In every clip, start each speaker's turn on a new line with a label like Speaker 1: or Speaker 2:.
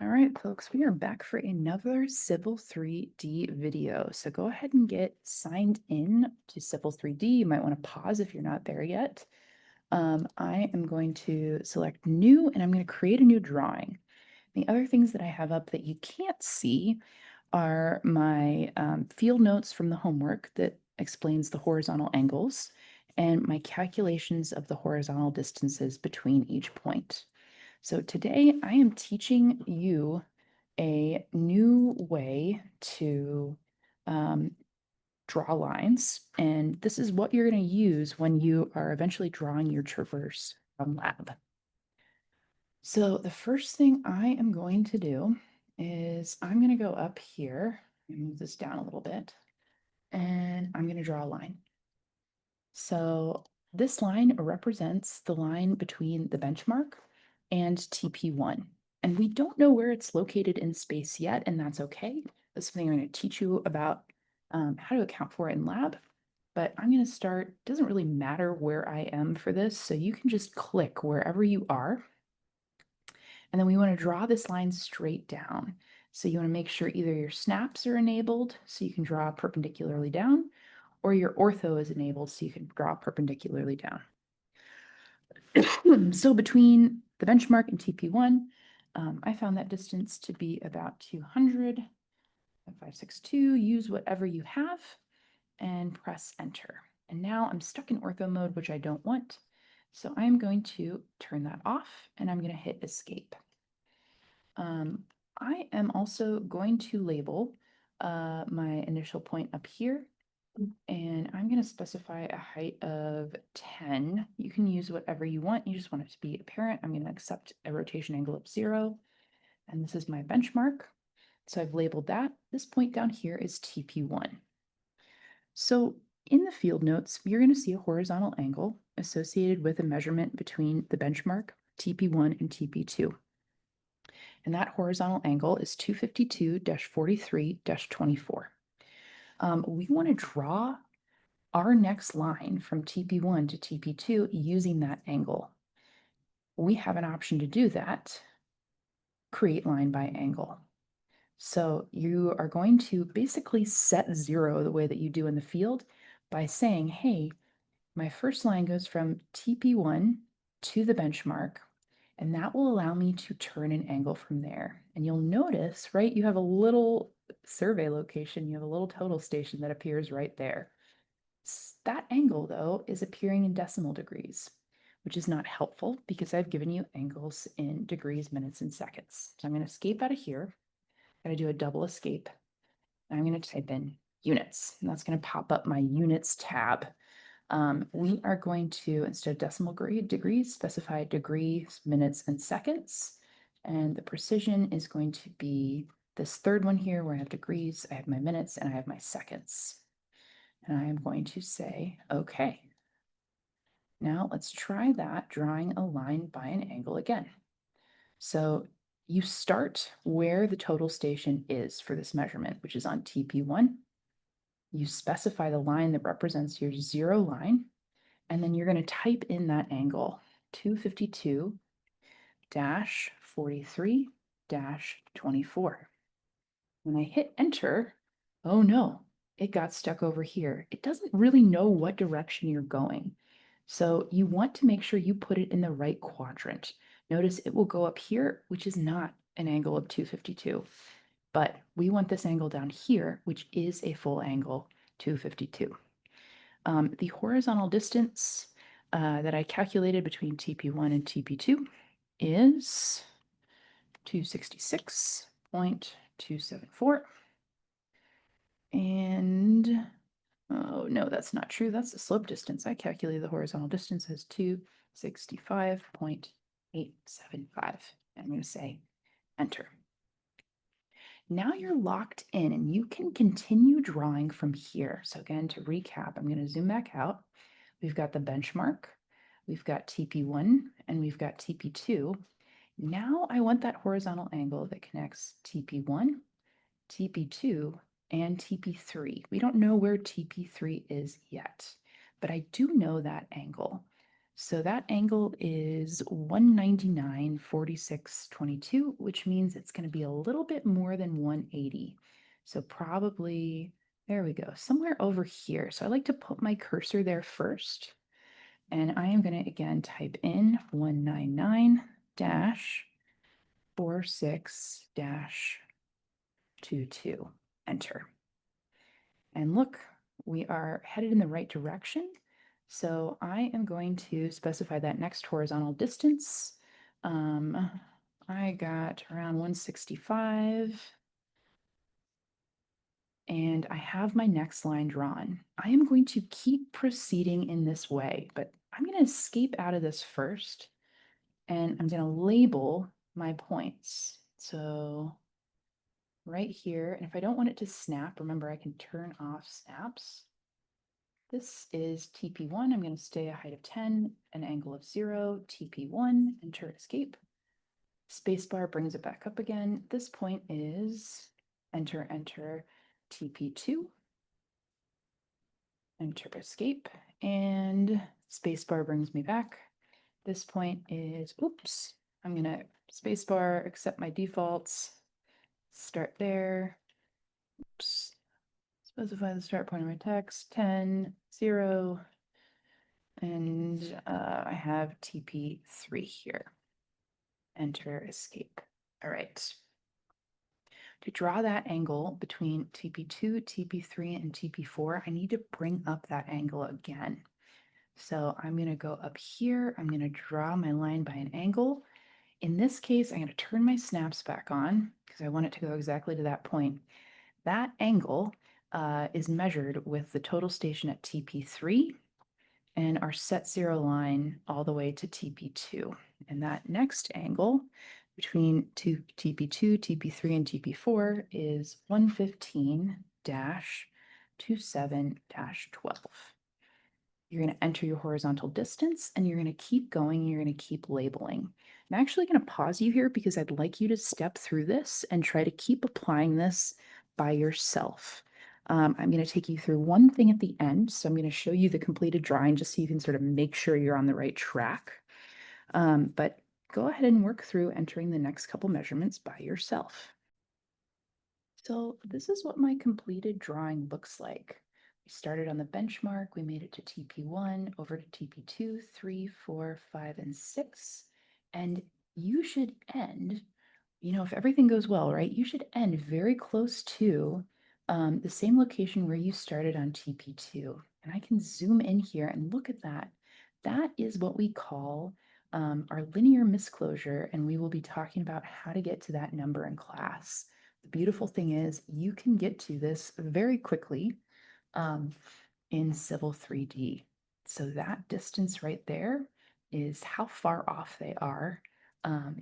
Speaker 1: All right, folks, we are back for another Civil 3D video. So go ahead and get signed in to Civil 3D. You might want to pause if you're not there yet. I am going to select new and I'm going to create a new drawing. The other things that I have up that you can't see are my field notes from the homework that explains the horizontal angles and my calculations of the horizontal distances between each point. So today I am teaching you a new way to um, draw lines, and this is what you're going to use when you are eventually drawing your traverse from lab. So the first thing I am going to do is I'm going to go up here and move this down a little bit, and I'm going to draw a line. So this line represents the line between the benchmark and TP1. And we don't know where it's located in space yet, and that's okay. That's something I'm going to teach you about how to account for it in lab. But I'm going to start, doesn't really matter where I am for this, so you can just click wherever you are. And then we want to draw this line straight down. So you want to make sure either your snaps are enabled so you can draw perpendicularly down, or your ortho is enabled so you can draw perpendicularly down. So between the benchmark and TP1, I found that distance to be about 200. 562, use whatever you have and press enter. And now I'm stuck in ortho mode, which I don't want. So I'm going to turn that off and I'm going to hit escape. I am also going to label my initial point up here, and I'm going to specify a height of 10. You can use whatever you want. You just want it to be apparent. I'm going to accept a rotation angle of 0. And this is my benchmark. So I've labeled that. This point down here is TP1. So in the field notes, you're going to see a horizontal angle associated with a measurement between the benchmark, TP1, and TP2. And that horizontal angle is 252-43-24. We want to draw our next line from TP1 to TP2 using that angle. We have an option to do that, create line by angle. So you are going to basically set 0 the way that you do in the field by saying, hey, my first line goes from TP1 to the benchmark, and that will allow me to turn an angle from there. And you'll notice, right, you have a little survey location, you have a little total station that appears right there. That angle, though, is appearing in decimal degrees, which is not helpful because I've given you angles in degrees, minutes, and seconds. So I'm going to escape out of here. I'm going to do a double escape. And I'm going to type in units, and that's going to pop up my units tab. We are going to, instead of decimal degrees, specify degrees, minutes, and seconds. And the precision is going to be this third one here where I have degrees, I have my minutes, and I have my seconds. And I am going to say, okay. Now let's try that, drawing a line by an angle again. So you start where the total station is for this measurement, which is on TP1. You specify the line that represents your 0 line, and then you're going to type in that angle, 252-43-24. When I hit enter, oh no, it got stuck over here. It doesn't really know what direction you're going. So you want to make sure you put it in the right quadrant. Notice it will go up here, which is not an angle of 252, but we want this angle down here, which is a full angle, 252. The horizontal distance that I calculated between TP1 and TP2 is 266.274. And oh no, that's not true. That's the slope distance. I calculated the horizontal distance as 265.875. I'm going to say enter. Now you're locked in and you can continue drawing from here. So again, to recap, I'm going to zoom back out. We've got the benchmark, we've got TP1, and we've got TP2. Now I want that horizontal angle that connects TP1, TP2, and TP3. We don't know where TP3 is yet, but I do know that angle. So that angle is 199.4622, which means it's going to be a little bit more than 180. So probably, there we go, somewhere over here. So I like to put my cursor there first. And I am going to again type in 199-46-22, enter. And look, we are headed in the right direction. So I am going to specify that next horizontal distance. I got around 165. And I have my next line drawn. I am going to keep proceeding in this way, but I'm going to escape out of this first, and I'm going to label my points. So right here, and if I don't want it to snap, remember I can turn off snaps. This is TP1. I'm going to stay a height of 10, an angle of 0, TP1, enter, escape. Spacebar brings it back up again. This point is enter, enter, TP2, enter, escape, and spacebar brings me back. This point is, oops, I'm going to spacebar, accept my defaults, start there. Oops. Specify the start point of my text, 10, 0, and I have TP3 here. Enter, escape. All right. To draw that angle between TP2, TP3, and TP4, I need to bring up that angle again. So I'm going to go up here. I'm going to draw my line by an angle. In this case, I'm going to turn my snaps back on because I want it to go exactly to that point. That angle is measured with the total station at TP3 and our set zero line all the way to TP2. And that next angle between TP2, TP3, and TP4 is 115-27-12. You're going to enter your horizontal distance and you're going to keep going. You're going to keep labeling. I'm actually going to pause you here because I'd like you to step through this and try to keep applying this by yourself. I'm going to take you through one thing at the end. So I'm going to show you the completed drawing just so you can sort of make sure you're on the right track. But go ahead and work through entering the next couple measurements by yourself. So this is what my completed drawing looks like. We started on the benchmark, we made it to TP1, over to TP2, 3, 4, 5, and 6. And you should end, if everything goes well, right, you should end very close to the same location where you started on TP2. And I can zoom in here and look at that. That is what we call our linear misclosure, and we will be talking about how to get to that number in class. The beautiful thing is you can get to this very quickly in Civil 3D. So that distance right there is how far off they are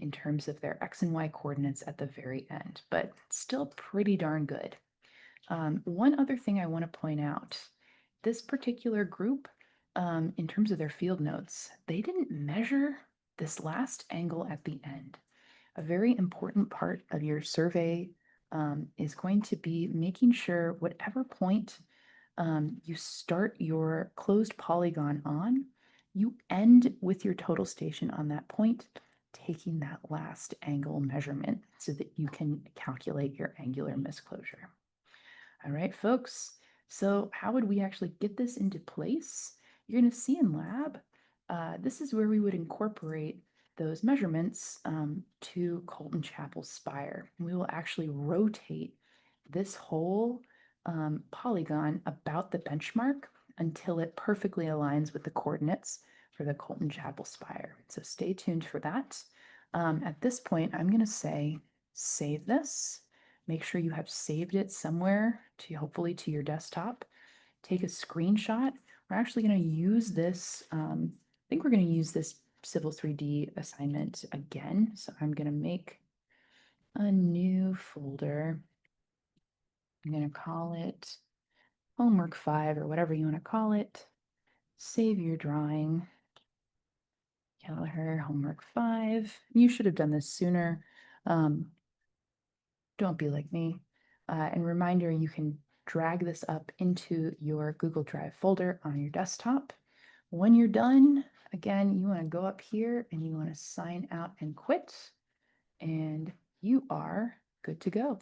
Speaker 1: in terms of their X and Y coordinates at the very end, but still pretty darn good. One other thing I want to point out, this particular group, in terms of their field notes, they didn't measure this last angle at the end. A very important part of your survey is going to be making sure whatever point you start your closed polygon on, you end with your total station on that point, taking that last angle measurement so that you can calculate your angular misclosure. All right, folks. So how would we actually get this into place? You're going to see in lab, this is where we would incorporate those measurements to Colton Chapel Spire. We will actually rotate this whole polygon about the benchmark until it perfectly aligns with the coordinates for the Colton Chapel Spire. So stay tuned for that. At this point, I'm going to say, save this. Make sure you have saved it somewhere to hopefully to your desktop. Take a screenshot. We're actually going to use this. I think we're going to use this Civil 3D assignment again. So I'm going to make a new folder. I'm going to call it homework 5 or whatever you want to call it. Save your drawing. Kelleher homework 5. You should have done this sooner. Don't be like me. And reminder, you can drag this up into your Google Drive folder on your desktop. When you're done, Again, you want to go up here and you want to sign out and quit, and you are good to go.